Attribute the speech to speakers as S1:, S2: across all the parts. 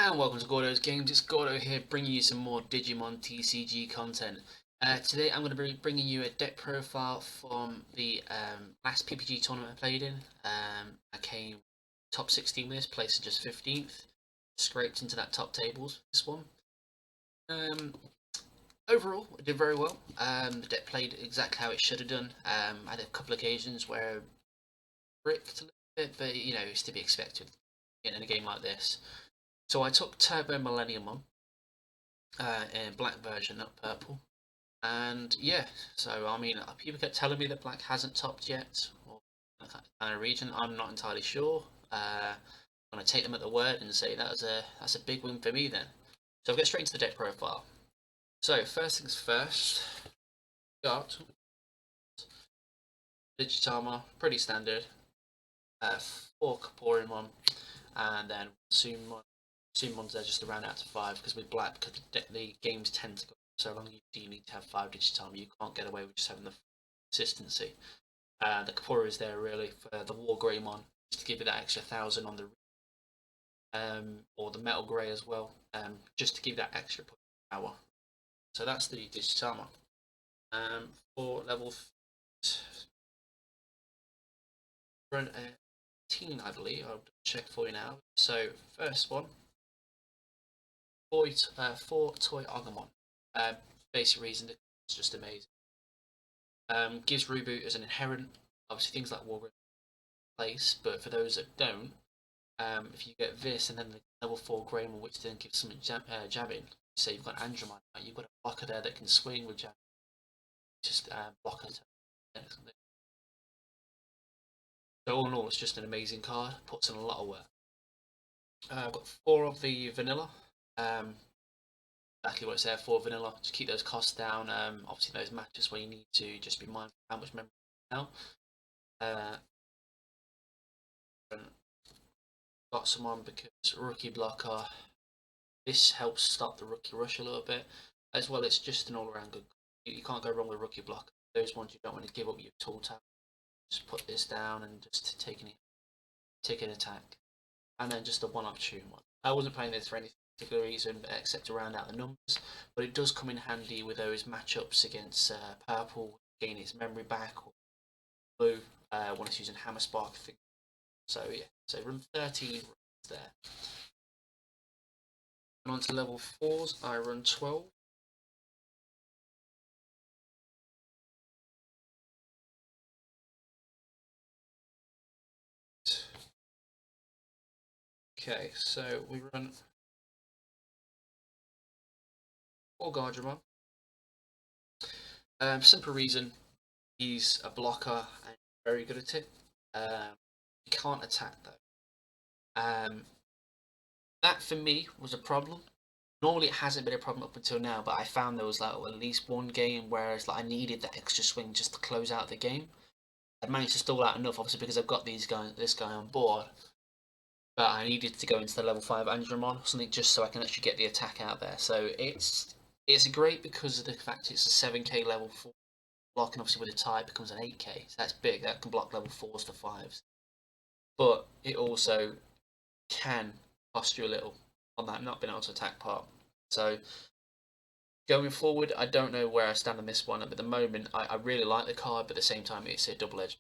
S1: And welcome to Gordo's Games. It's Gordo here, bringing you some more Digimon TCG content. Today I'm going to be bringing you a deck profile from the last PPG tournament I played in. I came top 16 with this, placed just 15th. Scraped into that top tables this one. Overall, it did very well. The deck played exactly how it should have done. I had a couple of occasions where it bricked a little bit, but you know, it's to be expected in a game like this. So I took Turbo millenniummon in black version, not purple. And yeah, so I mean, people kept telling me that black hasn't topped yet, or that kind of region. I'm not entirely sure. I'm gonna take them at the word and say that's a big win for me then. So I'll get straight into the deck profile. So first things first, got Digitama, pretty standard. 4 Kaporimon, and then Sumon's there just to round out to 5, because with black, because the games tend to go so long, you do need to have 5 Digitama. You can't get away with just having the consistency. The Kapura is there really for the War Greymon, just to give it that extra 1,000 on the or the Metal Grey as well, just to give that extra power. So that's the Digitama. For level 18, I believe. I'll check for you now. So first one, 4 Toy Agumon. Basic reason, it's just amazing. Gives reboot as an inherent. Obviously things like War place, but for those that don't, if you get this and then the level 4 Greymon, which then gives something jabbing. Say you've got Andromon, you've got a blocker there that can swing with jab. Just blocker. So all in all, it's just an amazing card. Puts in a lot of work. I've got 4 of the vanilla. Exactly what it's there for, vanilla, to keep those costs down. Obviously those matches where you need to just be mindful of how much memory you now. Got someone because rookie blocker. This helps stop the rookie rush a little bit. As well, it's just an all-around good. You can't go wrong with rookie blocker. Those ones you don't want to give up your tool tap. Just put this down and just take an attack. And then just a one-up tune one. I wasn't playing this for any particular reason except to round out the numbers, but it does come in handy with those matchups against purple, gain its memory back, or blue when it's using Hammer Spark. So yeah, so run 13 there. And on to level 4s, I run 12. Okay, so we run 4 Gardevoir. Simple reason, he's a blocker and very good at it. He can't attack though. That for me was a problem. Normally it hasn't been a problem up until now, but I found there was like at least one game where it's like I needed that extra swing just to close out the game. I'd managed to stall out enough, obviously because I've got this guy on board, but I needed to go into the level 5 Andromon or something just so I can actually get the attack out there. So it's great because of the fact it's a 7k level 4 block, and obviously with a tie it becomes an 8k, so that's big. That can block level 4s to 5s, but it also can cost you a little on that not being able to attack part. So going forward, I don't know where I stand on this one. At the moment, I really like the card, but at the same time, it's a double edged.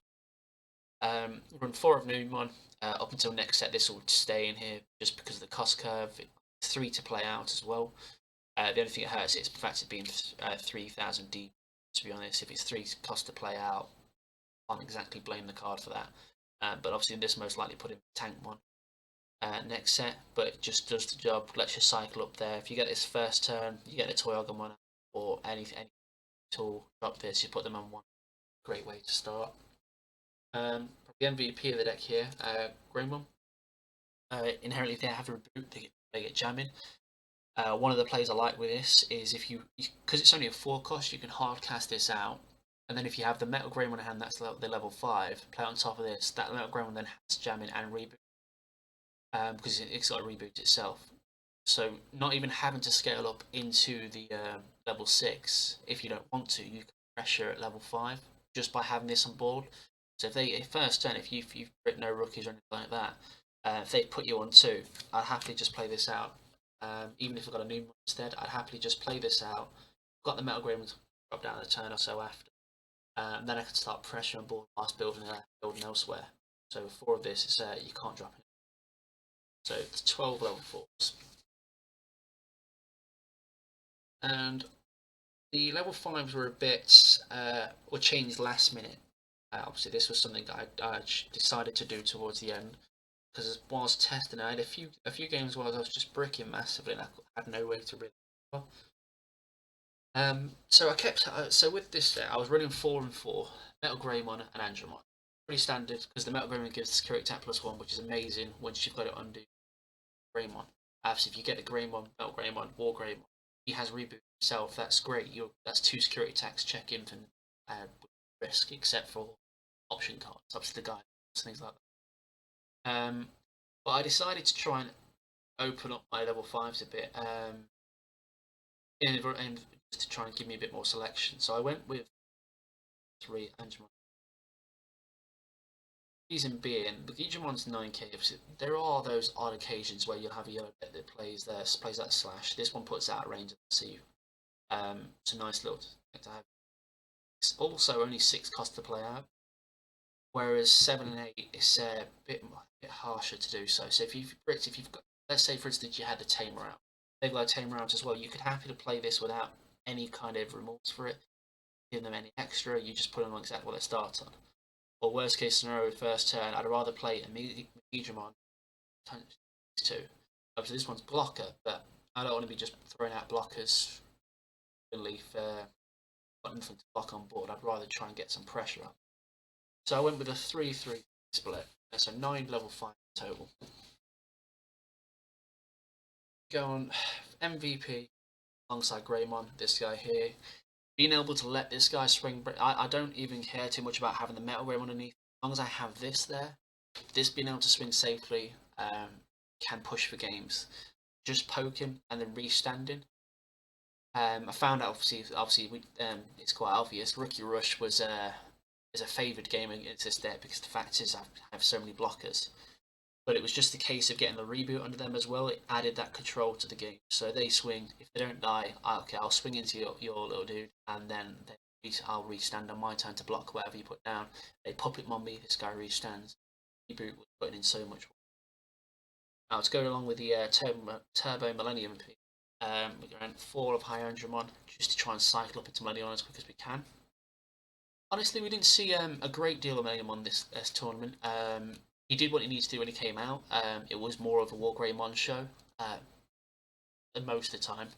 S1: Run 4 of Numon. Up until next set, this will stay in here just because of the cost curve. 3 to play out as well. The only thing it hurts is the fact it being 3,000 deep. To be honest, if it's 3 cost to play out, I can't exactly blame the card for that. But obviously, this most likely put in tank one next set, but it just does the job. Lets you cycle up there. If you get this first turn, you get the Toy Agumon or any tool. Drop this, you put them on one. Great way to start. Probably MVP of the deck here, Greymon. Inherently, they have a reboot. They get jamming. One of the plays I like with this is if because it's only a 4 cost, you can hard cast this out, and then if you have the Metal Greymon in hand, that's the level 5. Play on top of this. That Metal Greymon then has jamming and reboot. Because it's got to reboot itself. So not even having to scale up into the level 6, if you don't want to, you can pressure at level 5 just by having this on board. So if first turn, if you've written no rookies or anything like that, if they put you on 2, I'll happily just play this out Even if I got a new one instead, I'd happily just play this out. Got the Metal Greymon drop down a turn or so after. Then I can start pressuring board whilst building elsewhere. So 4 of this is you can't drop it. So it's 12 level 4s. And the level 5s were a bit were changed last minute. Obviously, this was something that I decided to do towards the end, because whilst testing, I had a few games where I was just bricking massively, and I had no way to really. So I kept so with this set, I was running 4 and 4, Metal Greymon and Andromon. Pretty standard, because the Metal Greymon gives the security attack +1, which is amazing once you've got it undo Greymon. Obviously, if you get the Greymon, Metal Greymon, War Greymon, he has reboot himself. That's great. That's 2 security attacks check in for risk, except for option cards, obviously the guide, things like that. But I decided to try and open up my level 5s a bit, and to try and give me a bit more selection. So I went with 3 Angemon. Reason being, the Digimon's 9k. There are those odd occasions where you'll have a yellow deck that plays that slash. This one puts out range of the sea. It's a nice little thing to have. It's also only 6 cost to play out, whereas 7 and 8 is a bit harsher to do so. So if you've got, let's say for instance you had the Tamer out, they've got a Tamer out as well. You could happy to play this without any kind of remorse for it, give them any extra. You just put them on exactly what they start on. Or worst case scenario, first turn, I'd rather play a Digimon 2. Obviously this one's blocker, but I don't want to be just throwing out blockers got nothing to block on board. I'd rather try and get some pressure up. So I went with a 3-3 split. So 9 level 5 total. Go on MVP alongside Greymon, this guy here. Being able to let this guy swing, I don't even care too much about having the Metal Greymon underneath. As long as I have this there, this being able to swing safely can push for games. Just poking and then restanding. I found out obviously it's quite obvious. Rookie Rush is a favoured game against this deck because the fact is I have so many blockers. But it was just a case of getting the reboot under them as well. It added that control to the game. So they swing. If they don't die, okay, I'll swing into your little dude, and then I'll restand on my turn to block whatever you put down. They puppet on me. This guy restands. Reboot was putting in so much work. Now to go along with the Turbo Millennium P. We're going 4 of High Andromon just to try and cycle up into Millennium as quick as we can. Honestly, we didn't see a great deal of Millennium on this tournament. He did what he needs to do when he came out. It was more of a War Greymon show most of the time.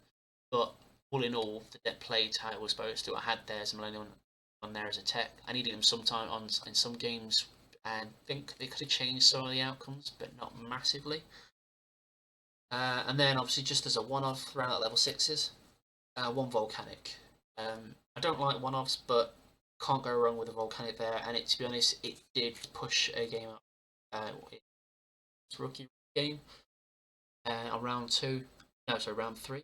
S1: But all in all, the deck played how it was supposed to. I had theirs Millennium on there as a tech. I needed him sometime in some games, and think they could have changed some of the outcomes, but not massively. And then obviously just as a one-off throughout at level 6s, 1 Volcanic. I don't like one-offs, but can't go wrong with a Volcanic there. And to be honest, it did push a game up. It's rookie game on round 2. No, sorry, round 3.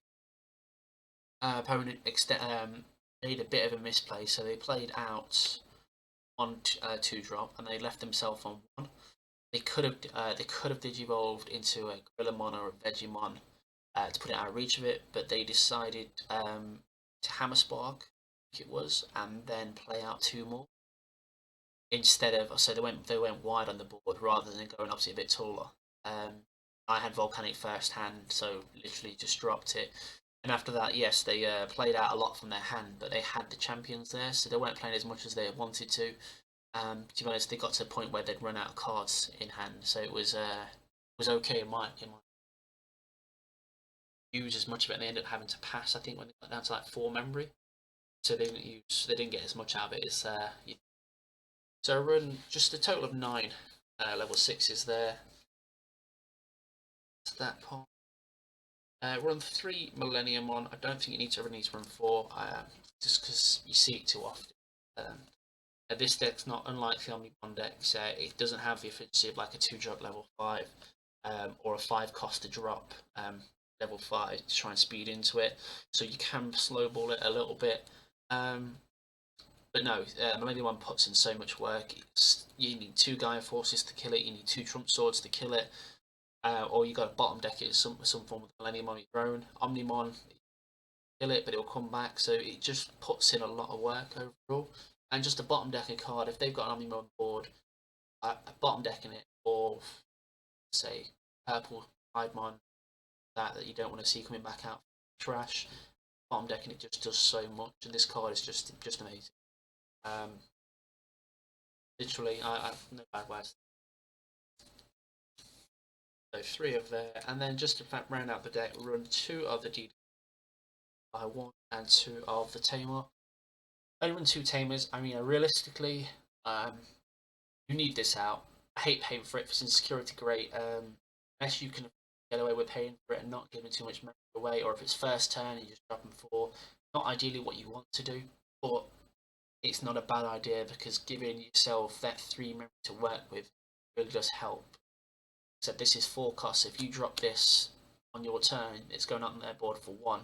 S1: Opponent made a bit of a misplay, so they played out on 2 drop, and they left themselves on 1. They could have digivolved into a Gorillamon or a Vegemon to put it out of reach of it, but they decided to Hammer Spark, I think it was, and then play out 2 more instead of. So they went wide on the board rather than going obviously a bit taller. I had Volcanic first hand, so literally just dropped it. And after that, yes, they played out a lot from their hand, but they had the champions there, so they weren't playing as much as they wanted to. To be honest, they got to a point where they'd run out of cards in hand, so it was okay in my use as much of it, and they ended up having to pass. I think when they got down to like 4 memory, so they didn't get as much out of it as So I run just a total of 9 level 6s there. To that point, run 3 millenniummon. I don't think you need to run 4, just because you see it too often. This deck's not unlike the Omnimon decks. It doesn't have the efficiency of like a 2-drop level 5 or a 5 cost to drop level 5 to try and speed into it. So you can slowball it a little bit. But no, millenniummon puts in so much work. You need 2 Gaia Forces to kill it. You need 2 Trump Swords to kill it. or you got to bottom deck it as some form of millenniummon of your own. Omnimon, kill it, but it'll come back. So it just puts in a lot of work overall. And just a bottom decking card, if they've got an Omnimon board, bottom decking it, or say purple Piedmon that you don't want to see coming back out trash. Bottom decking it just does so much, and this card is just amazing. Um, literally, I have no bad words. So 3 of there, and then just to round out the deck, we'll run 2 of the DD by 1 and 2 of the Tamer. I run 2 Tamers. I mean, realistically, you need this out. I hate paying for it for security great. Unless you can get away with paying for it and not giving too much money away, or if it's first turn and you just drop them 4, not ideally what you want to do, but it's not a bad idea because giving yourself that 3 memory to work with really does help. So this is 4 costs. If you drop this on your turn, it's going on their board for 1.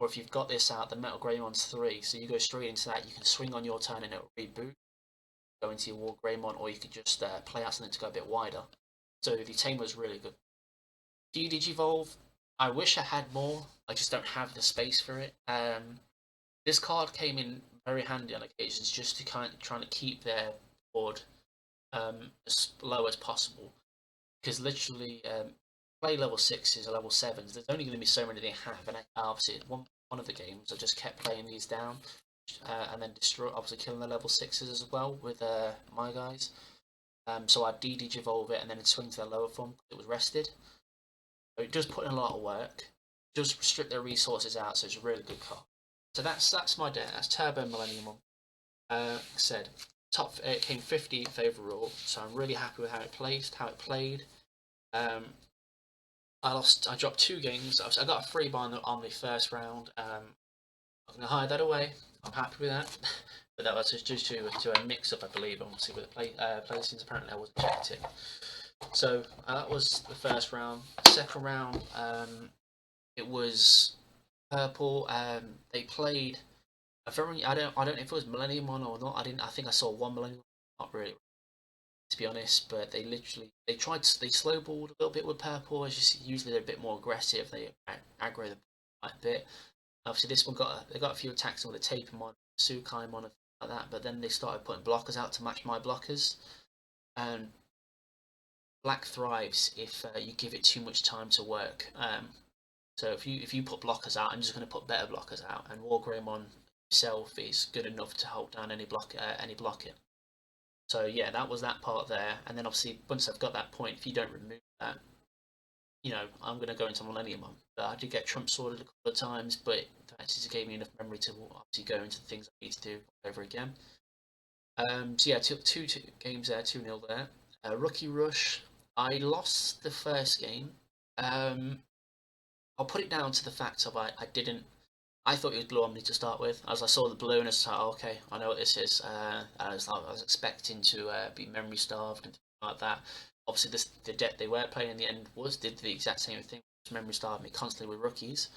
S1: Or if you've got this out, the Metal Greymon's 3, so you go straight into that. You can swing on your turn and it'll reboot, go into your War Greymon, or you could just play out something to go a bit wider. So the Tamer's really good. Digivolve, I wish I had more. I just don't have the space for it. This card came in very handy on occasions just to kind of trying to keep their board as low as possible. Because literally, play level 6s or level 7s, there's only going to be so many they have. And obviously, one of the games, I just kept playing these down and then obviously killing the level 6s as well with my guys. So I'd Digivolve it and then swing to the lower form because it was rested. So it does put in a lot of work. It does restrict their resources out, so it's a really good card. So that's my deck. That's Turbo millenniummon. Like I said, it came 15th overall, so I'm really happy with how it played. I dropped 2 games. I got a free buy on the first round. I'm gonna hide that away. I'm happy with that. But that was just due to a mix-up, I believe. Obviously, with the placings, apparently I wasn't checked it. So that was the first round. Second round, it was purple. They played a very I don't know if it was millenniummon or not. I think I saw one millenniummon. Not really, to be honest. But they slowballed a little bit with purple. As you see, usually they're a bit more aggressive. They aggro the quite a bit. Obviously, this one they got a few attacks with a Tapemon, Sukaimon, and like that. But then they started putting blockers out to match my blockers, and black thrives if you give it too much time to work. So if you put blockers out, I'm just going to put better blockers out, and War Greymon himself is good enough to hold down any blocking. So yeah, that was that part there, and then obviously once I've got that point, if you don't remove that, I'm going to go into millenniummon. I did get Trump sorted a couple of times, but that just gave me enough memory to obviously go into the things I need to do over again. So yeah, took two games there, 2-0 there. Rookie Rush, I lost the first game. I'll put it down to the fact of I thought it was Blue Omni to start with. As I saw the blue and I was like, oh, okay, I know what this is. I was expecting to be memory starved and things like that. Obviously, the deck they were playing in the end did the exact same thing. Memory starved me constantly with rookies.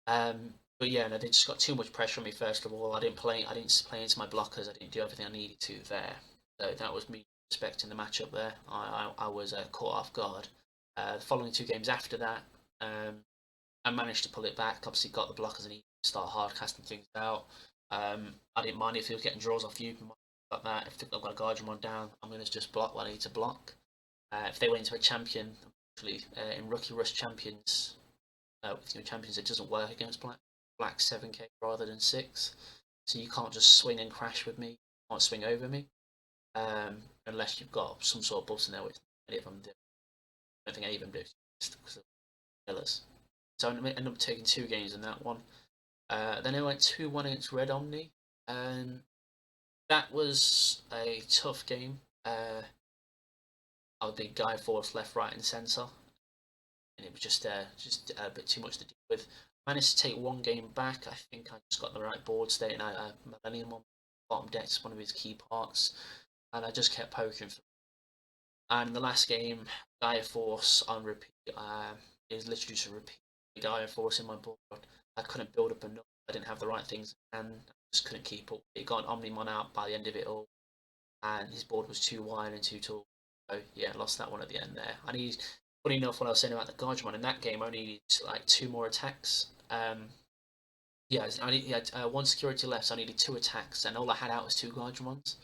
S1: But yeah, no, they just got too much pressure on me. First of all, I didn't play into my blockers. I didn't do everything I needed to there. So that was me expecting the matchup there. I was caught off guard. The following 2 games after that, I managed to pull it back. Obviously, got the blockers and start hard casting things out. I didn't mind if he was getting draws off you, like that. If I've got a Guardian down, I'm going to just block what I need to block. If they went into a champion, actually, in Rookie Rush champions, with champions, it doesn't work against black 7k rather than 6. So you can't just swing and crash with me. You can't swing over me, unless you've got some sort of buffs in there, which any of them do. I don't think any of them do, just because of killers. So I ended up taking 2 games in that one. Then I went 2-1 against Red Omni, and that was a tough game. I was being guy force left, right, and centre, and it was just a bit too much to deal with. Managed to take 1 game back. I think I just got the right board state, and Millennium on bottom deck is one of his key parts, and I just kept poking. And the last game, Gaia Force on repeat, is literally just a repeat Gaia Force in my board. I couldn't build up enough. I didn't have the right things, and I just couldn't keep up. It got an Omnimon out by the end of it all, and his board was too wide and too tall. So yeah, lost that one at the end there. funny enough, when I was saying about the Gorgemon in that game, I only needed like 2 more attacks. Yeah, I had one security left, so I needed 2 attacks, and all I had out was 2 Gorgemons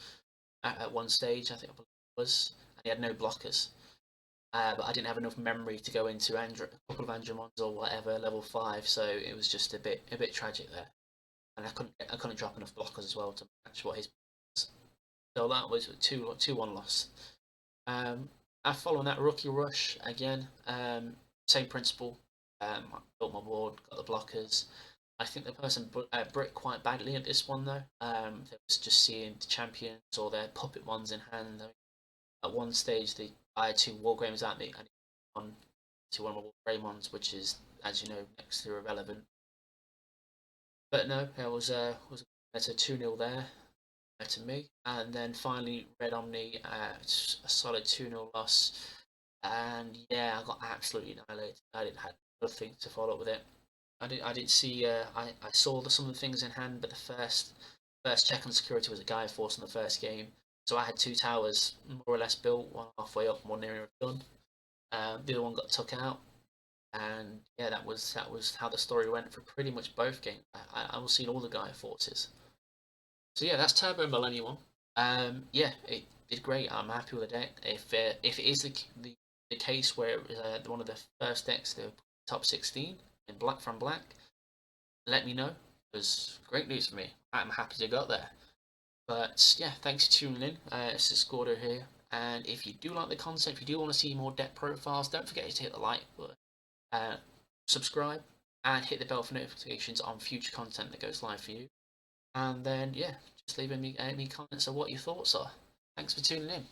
S1: at one stage, I think it was, and he had no blockers. But I didn't have enough memory to go into a couple of Andromons or whatever level 5, so it was just a bit tragic there, and I couldn't drop enough blockers as well to match what his was. So that was a 2-1 loss. Following that, Rookie Rush again, same principle. I built my board, got the blockers. I think the person bricked quite badly at this one though. They was just seeing the champions or their puppet ones in hand. At one stage, I had 2 Wargames at me, and on to one of my Greymons, which is, as you know, next to irrelevant. But no, it was a 2-0 there to me, and then finally Red Omni, a solid 2-0 loss, and yeah, I got absolutely annihilated. I didn't have nothing to follow up with it. I didn't see. I saw some of the things in hand, but the first check on security was a Gaia Force in the first game. So I had 2 towers more or less built, one halfway up, one near done. The other one got took out, and yeah, that was how the story went for pretty much both games. I was seeing all the Gaia Forces. So yeah, that's Turbo Millennium. Yeah, it did great. I'm happy with the deck. If it is the case where it was one of the first decks, the top 16 in black from black, let me know. It was great news for me. I'm happy to got there. But yeah, thanks for tuning in. It's just Gordo here. And if you do like the concept, if you do want to see more deck profiles, don't forget to hit the like button, subscribe, and hit the bell for notifications on future content that goes live for you. And then, yeah, just leave me comments of what your thoughts are. Thanks for tuning in.